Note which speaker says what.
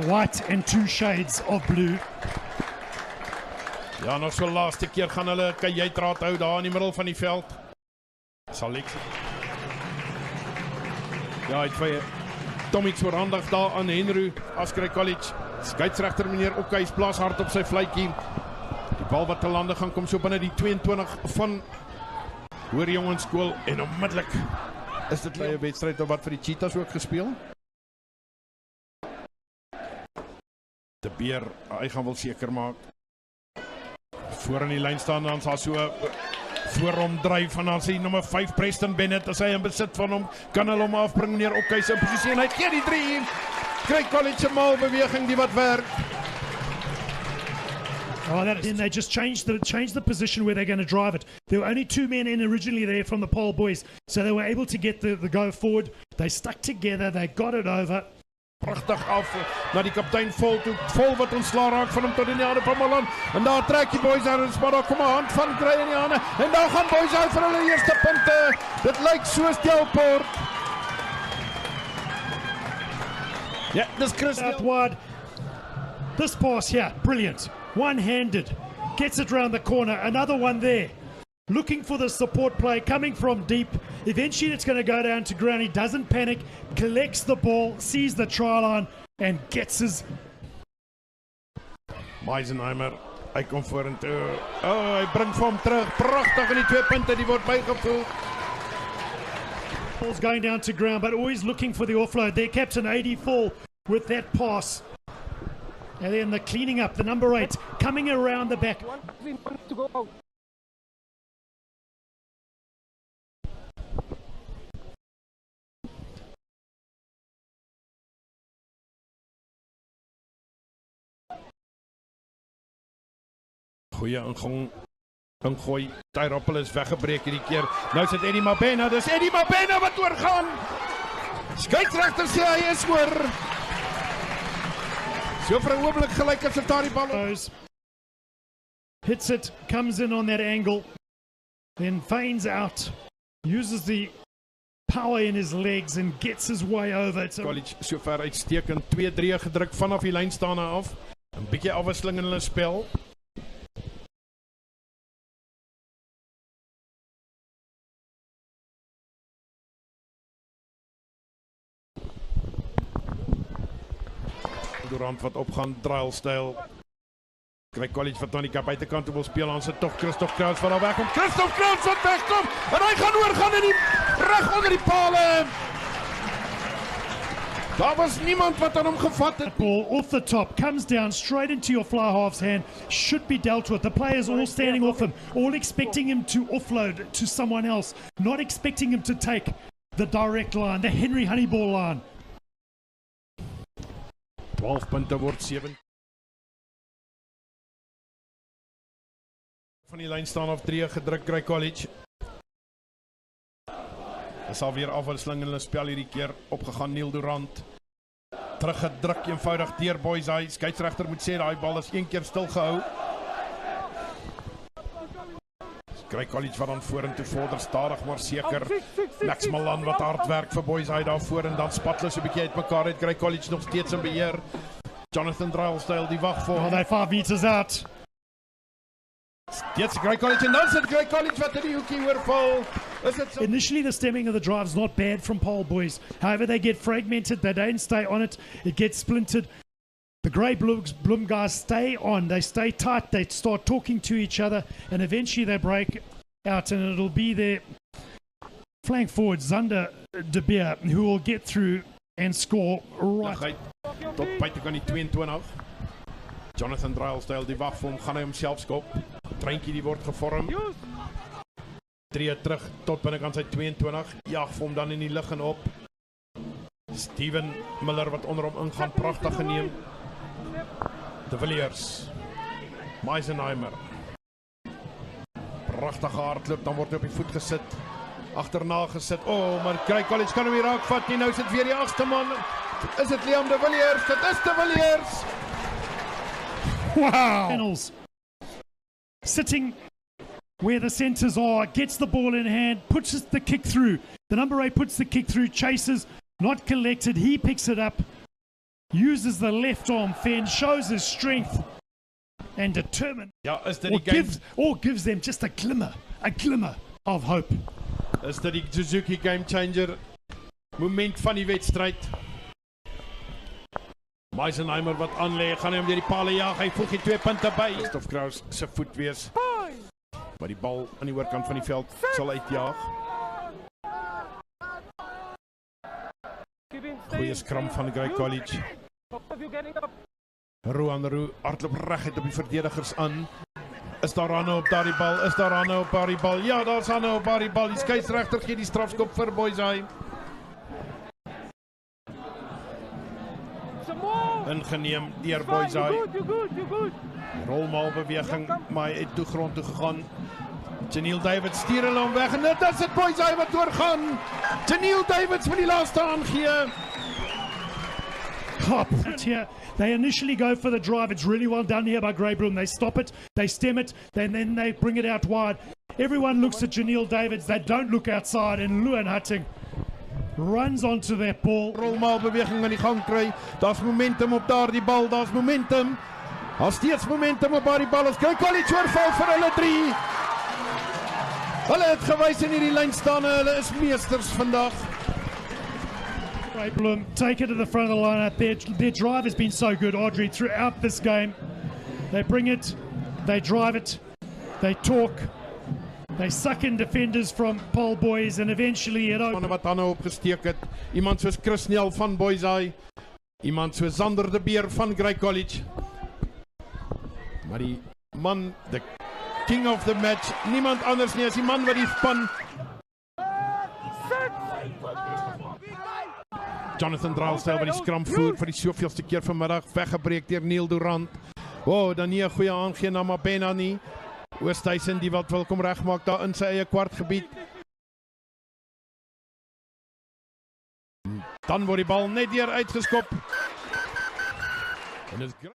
Speaker 1: white and 2 shades of blue.
Speaker 2: Ja, nog so laaste keer gaan hulle kajuitraad hou daar in die middel van die veld. Sal ek ja, het vir Tomiks voorhandig daar aan Henry Askry College. Skeieregter meneer Okhuis plaas hard op sy fluitjie. Die bal wat te lande gaan kom so binne die 22 van Hoër Jongensskool en onmiddellik is dit 'n wedstryd wat vir die Cheetahs ook gespeel. De Beer, hy gaan wel seker maak. Voor in die lyn staan dan sal so voor hom dryf en dan sê nommer 5 Preston Bennett as hy in besit van hom kan hulle hom afbring meneer Okhuis in posisie en hy gee die 3. Kry College 'n mal beweging die wat werk.
Speaker 1: Oh, they just changed the position where they're going to drive it. There were only 2 men in originally there from the Paul boys, so they were able to get the go forward. They stuck together, they got it over.
Speaker 2: Pragtig af na die kaptein vol wat ontslaa raak van hom tot in die hande van Malan. En daar trek die boys aan, maar daar kom 'n hand van kry in die hande. En daar gaan boys uit vir hulle eerste punte. Dit lyk so Stelport. Ja, dis Chris
Speaker 1: out wide. This pass here, brilliant. One-handed, gets it round the corner. Another one there. Looking for the support play, coming from deep. Eventually it's going to go down to ground. He doesn't panic, collects the ball, sees the try line, and gets his...
Speaker 2: Meisenheimer, hy kom vorentoe. Oh, hy bring vir hom terug. Pragtig in die 2 punte, die word bygevoeg.
Speaker 1: Ball's going down to ground, but always looking for the offload. Their captain, 84, with that pass. And then the cleaning up, the number 8, coming around the back.
Speaker 3: To go out.
Speaker 2: Goeie ingooi. Tyroppel is weggebreek hierdie keer. Nou sit Eddie Mabena. Dis Eddie Mabena wat oorgaan. Skeieregter sê hy is oor. So vir 'n oomblik gelyk as dit daar die bal
Speaker 1: hits it, comes in on that angle, then feigns out, uses the power in his legs and gets his way over. It's
Speaker 2: College so ver uitstekend 2-3 gedruk vanaf die lynstaande af. 'n Bietjie afwisseling in hulle spel. Durant wat opgaan, Drylstyl. Kry College wat aan die buitekant wil speel, aan sit tog Christoph Kraus wat daar wegkom. Christoph Kraus wat wegkom en hy gaan oorgaan in die reg onder die pale. Daar was niemand wat aan hom gevat het.
Speaker 1: Ball off the top, comes down straight into your fly half's hand, should be dealt with. The players all standing off him, all expecting him to offload to someone else, not expecting him to take the direct line, the Henry Honeyball line.
Speaker 2: 12 punte word 7. Van die lyn staan af 3 gedruk kry College. Is alweer afwisseling in hulle spel hierdie keer opgegaan Neil Durant. Teruggedruk eenvoudig deur boys. Hy skeieregter moet sê daai bal is 1 keer stil gehou. Kry College wat dan vorentoe vorder stadig maar seker. Max Malan wat hard werk vir boys hy daar voor en dan spat hulle so 'n bietjie uitmekaar uit. Kry College nog steeds in beheer. Jonathan Drylstyl die wag vir.
Speaker 1: Oh, they 5 meters out.
Speaker 2: Steeds Kry College en dan sit Kry College wat in die hoekie oorval.
Speaker 1: Initially the stemming of the drive is not bad from Paul boys. However, they get fragmented, they don't stay on it, it gets splintered. The Grey Bloom guys stay on, they stay tight, they start talking to each other, and eventually they break out, and it'll be their flank forward, Zander De Beer, who will get through and score right.
Speaker 2: Tot buitekant die 22. Jonathan Drylstyl die wag vir hom, gaan hy homself skop. Treintjie die word gevorm. 3 terug tot binnekant sy 22. Jag vir hom dan in die lug en op. Steven Miller wat onder hom ingaan, pragtig geneem. De Villiers. Meisenheimer. Pragtige hardloop, dan word hy op die voet gesit. Agterna gesit. Oh, maar Kry College kan hom hier raakvat nie. Nou sit weer die 8ste man. Is dit Liam De Villiers? Dit is De Villiers.
Speaker 1: Wow! Channels. Sitting where the centers are, gets the ball in hand, puts the kick through. The number 8 puts the kick through, chases, not collected. He picks it up. uses the left arm fend, shows his strength and determined,
Speaker 2: Ja, is dit die game?
Speaker 1: or gives them just a glimmer of hope.
Speaker 2: Is dit die Suzuki game changer moment van die wedstryd? Meisenheimer wat aanlê, gaan hy hom deur die palle jaag, hy voeg die 2 punte by. Christoph Kraus se voet wees, maar die bal aan die oorkant van die veld sal uitjaag. Goeie skram van Grey College. Roan Roux hardloop reguit op die verdedigers aan. Is daar Hanne op daardie bal? Is daar Hanne op daardie bal? Ja, daar's Hanne op daardie bal. Die skeieregter gee die strafskop vir Boyzai. Ingeneem deur Boyzai. Rolmaal beweging, maar hy het toe grond toe gegaan. Janiel Davids stuur hulle hom weg en dit is dit Boyzai wat oorgaan. Janiel Davids vir die laaste aangee.
Speaker 1: Here, they initially go for the drive. It's really well done here by Grey Bloom. They stop it, they stem it, then they bring it out wide. Everyone looks at Janiel Davids. They don't look outside, and Luan Hutting runs onto that ball.
Speaker 2: Rolmaal beweging aan die gang kry. Daar's momentum op daardie bal. Daar's momentum. Daar's steeds momentum op daardie bal. As Grey College oorval vir hulle 3. Hulle het gewys in hierdie lyn staan. Hulle is meesters vandag.
Speaker 1: Grey Bloom take it to the front of the lineup. Their drive has been so good, Audrey, throughout this game. They bring it, they drive it, they talk, they suck in defenders from Paul Boys, and eventually it opens.
Speaker 2: Wat Hanne opgesteek het. Iemand soos Chris Nel van Boyzai. Iemand soos Zander de Beer van Grey College. Maar die man, the king of the match, niemand anders nie as die man wat die span Jonathan Draalstyl wat die skram voer vir die soveelste keer vanmiddag, weggebreek deur Neil Durant. Dan nie 'n goeie aangee na Mabena nie. Oosthuizen die wat wil kom regmaak daar in sy eie kwartgebied. Dan word die bal net weer uitgeskop. En dit is